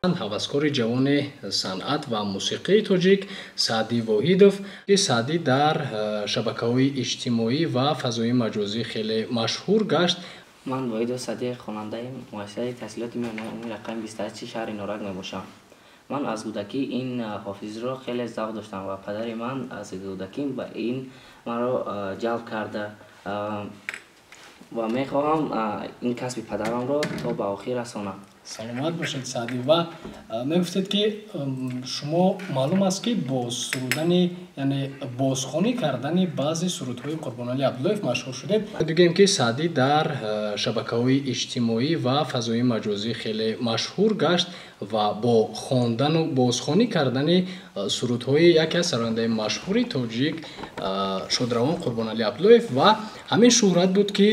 ҳаваскори ҷавони санъат ва мусиқии тоҷик Саъди Воҳидов ки Саъди дар шабакаҳои иҷтимоӣ ва фазои маҷозӣ хеле машҳур гашт. Ман Воҳидов Саъди хонандаи муассисаи таҳсилоти умумии рақами 28 шаҳри Норак мебошам. Ман аз кӯдакӣ ин ҳофизиро хеле завқ доштам ва падари ман аз кӯдакӣ ба ин маро ҷалб карда ва мехоҳам ин касби падарамро то ба охир расонам. Саломат бошед Саъди. Ва мегуфтед ки шумо маълум аст ки бо сурудани яъне бозхонӣ кардани баъзе сурудҳои Қурбоналӣ Абдуллоев машҳур шудед. Дигем ки Саъди дар шабакаҳои иҷтимоӣ ва фазои маҷозӣ хеле машҳур гашт ва бо хондану бозхонӣ кардани сурудҳои яке аз сарояндаи машҳури тоҷик шодравон Қурбоналӣ Абдуллоев ва ҳамин шӯҳрат буд ки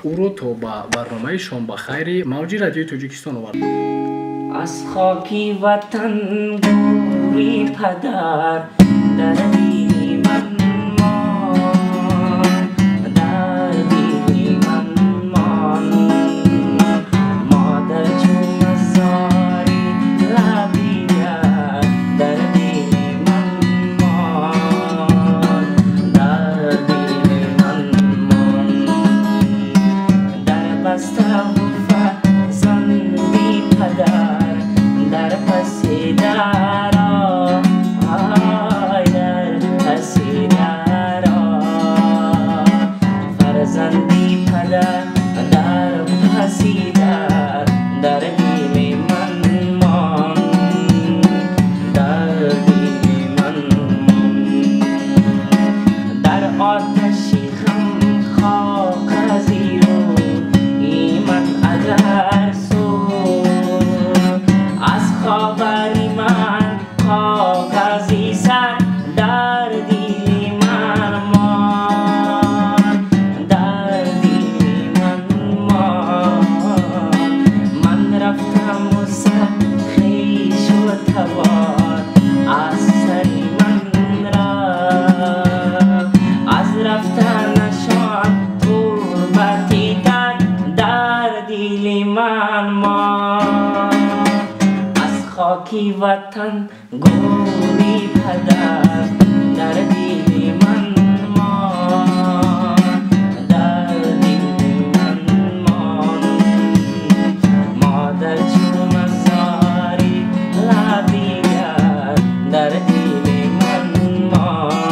ӯро то ба барномаи Шом ба хайри мавҷи радиои Тоҷикистон овард. Аз хоки ватан гӯри падар дар дили ман мон, дар дили ман мон. Модар чун мазори лабият дар дили ман мон, дар дили ман мон. Дар баста фазанди падар дар паси даро, ай дар паси даро. Фарзанди падар дар паси дар дили ман мон, дар дили ман мон. Дар оташи хам хоказиро иман агар аз хабари ман коғази сар дар дили ман мон, дар дили ман мон. Ман рафтам мусахишу тавон аз сари ман рафт, аз рафтанашон турбати тар дар дили ман мон. خاکی وطن گوری پدر در دلی من مان، در دلی من مان. مادر چون مزاری لبیت در دلی من مان،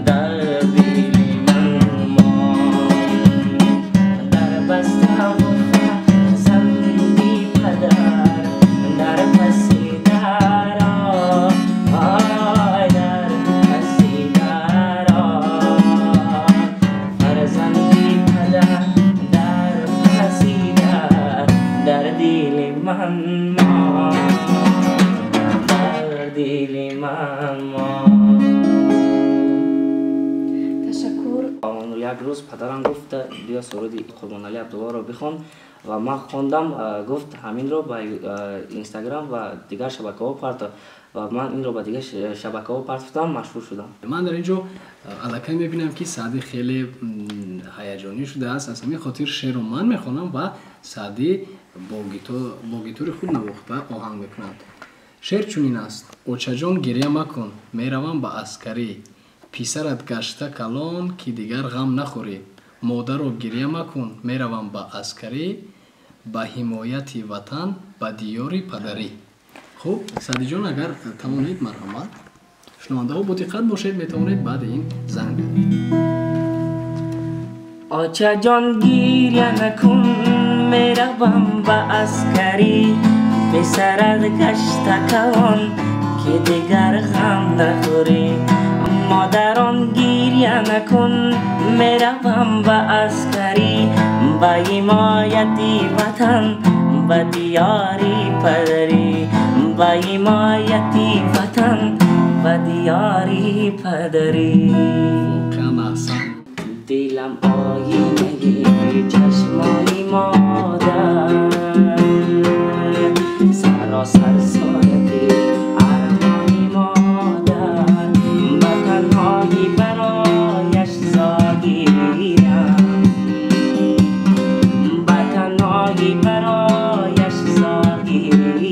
در دلی من مان. در بسته زندی پدر در پسی درا، آی در پسی درا. فرزندی پدر در پسی در دل من مان، در دل من مان. تشکر. یک روز پدرم گفت بیا سرودی قربانعلی عبدالله رو بخوان و من خوندم. گفت همین رو با اینستاگرام و دیگر شبکه‌ها پارت و من این رو با دیگر شبکه‌ها پارت کردم، مشهور شدم. من در اینجا الکی میبینم که سعدی خیلی هیجانی شده است. از همین خاطر شعر رو من میخونم و سعدی با گیتار خود نواخته آهنگ میکنند. شعر چنین است: اوچه جان گریه مکن، میروم به عسکری، پسرت گشته کلان که دیگر غم نخوری. مادر رو گریه مکن، میروم به عسکری، با حمایت وطن با دیاری پدری. خب سعدی جان اگر توانید مرحمت شنونده ها با دقت باشید، میتوانید بعد این زنگ بدید. آچه جان گریه نکن، میروم به عسکری، پسرت گشته کلان که دیگر غم نخوری. مادران گریه نکن، میروم به عسکری، با حمایت وطن با دیاری پدری، با حمایت وطن با دیاری پدری. دلم آینه چشمانی مادر، سراسر سایه ارمانی مادر، با تنهایی برایش زاگیرم، با تنهایی برایش زاگیرم.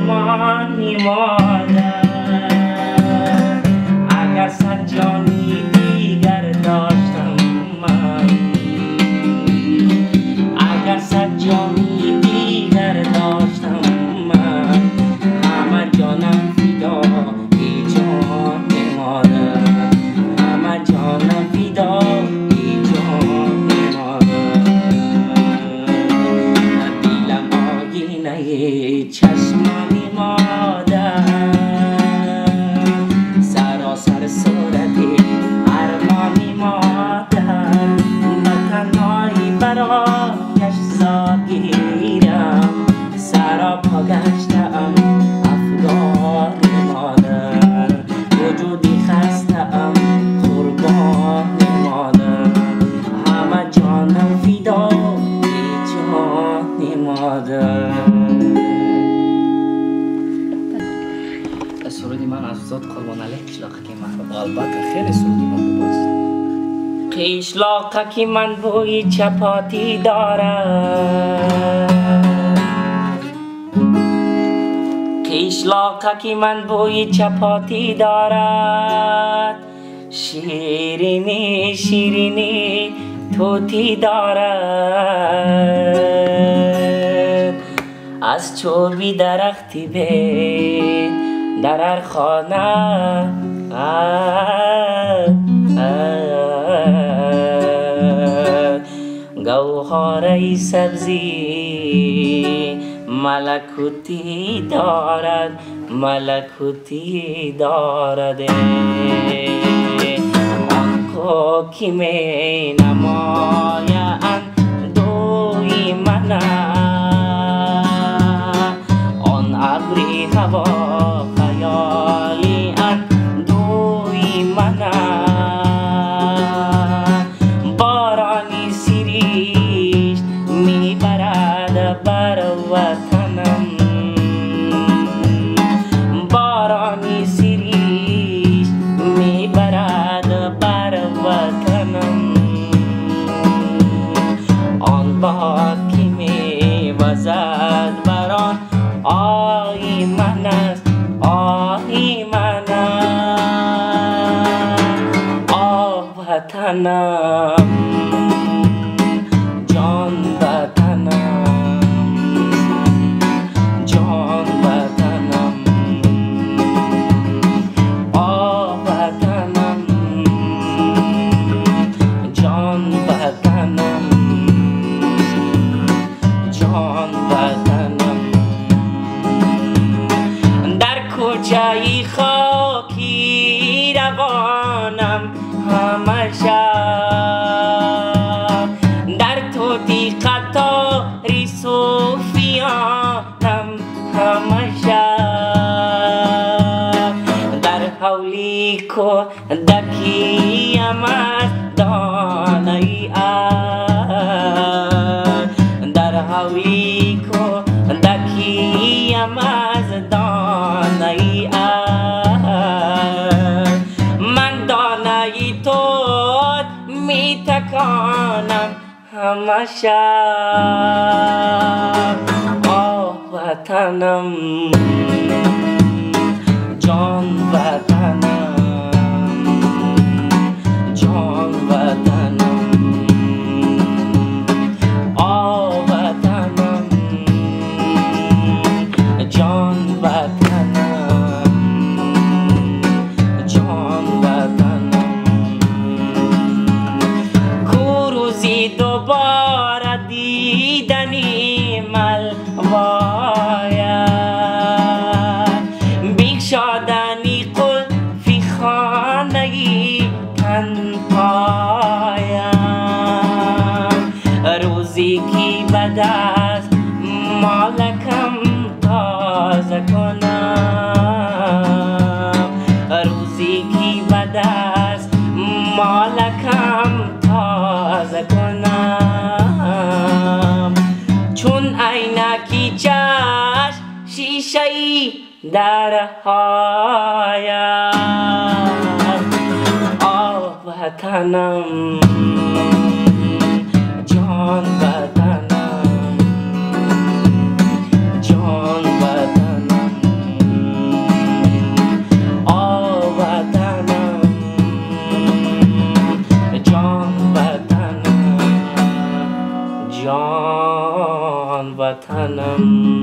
آرمانی مادر اگر صد جانی دیگر داشتم من اگر صد جانی دیگر داشتم من همه جانم فدا ای جان مادر همه جانم فدا ای جان مادر دیلم آگینه چشمانی مادر سراسر صورتی ارمانی مادر بتنهایی برایش زاگیرم سراپا گشتم افغان مادر وجودی خستم قربان مادر همه جانم فدا ای جان مادر. سرودی من از ذات قربان علیه قشلاقه که من البته خیلی سرودی من باز قشلاقه که من بوی چپاتی دارد قشلاقه که من بوی چپاتی دارد شیرینی شیرینی توتی دارد از چوبی درختی به در هر خانه گوهره سبزی ملکوتی دارد ملکوتی دارد آن کو که می نمایند دوی من آن ابری هوا خیالی دوی من بارانی سریشت میبرد بر وطنم بارانی سریشت میبرد بر وطنم آن باد که میوزد بر آن آی من است آی من وطنم جان وطنم جان وطنم وطنم جان وطنم جان وطنم در کوچه خاکی روانم همه شب در توتی قطاری صوفیانم همه شب در حولی کودکیم از دانه در حولی کودکیم از دانه من دانه تو می تکانم همه شب وطنم جان وطنم جان وطنم وطنم جان وطنم جان وطنم کو روزی دوباره دیدنی ملواید بگشادنی قلفی خانه تنهایم روزی که به دست مالکم تازه کنم روزی که به دست مالکم تازه کنم چون عینکی چشم شیشه ای در هایم وطنم جان وطنم جان وطنم باشم.